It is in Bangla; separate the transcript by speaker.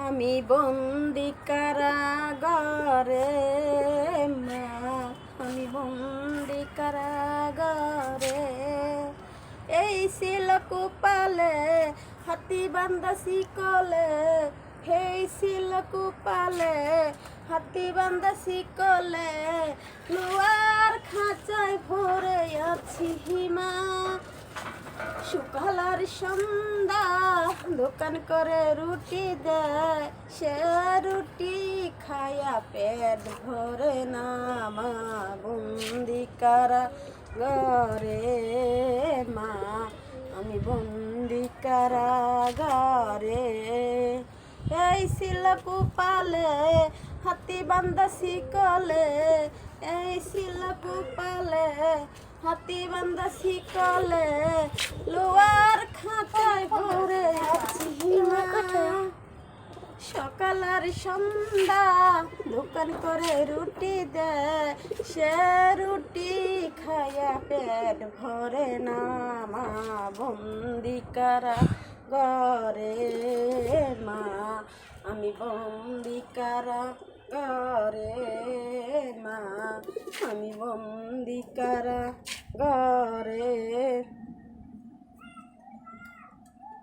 Speaker 1: আমি বন্দি কারাগারে মা, আমি বন্দি কারাগারে। এই ছিল কুপালে হাতি বান্ধা শিকলে, এই ছিল কুপালে হাতি বান্ধা শিকলে। লোয়ার খাঁচায় ভরে আছি হিমা, সকাল আর সন্ধ্যা দোকান করে রুটি দেয়, সে রুটি খায়া পেট ভরে না। মা বন্দি কারাগারে মা, আমি বন্দি কারাগারে। এই ছিল কুপালে হাতি বান্ধা শিকলে, এই ছিল কুপালে হাতি বান্ধা শিকলে। লোয়ার খাঁচায় ভরে আছি হিমা, সকাল আর সন্ধ্যা দোকান করে রুটি দেয়, সে রুটি খায়া পেট ভরে না। মা বন্দি কারাগারে মা, আমি বন্দি কারাগারে মা, আমি বন্দি কারাগারে।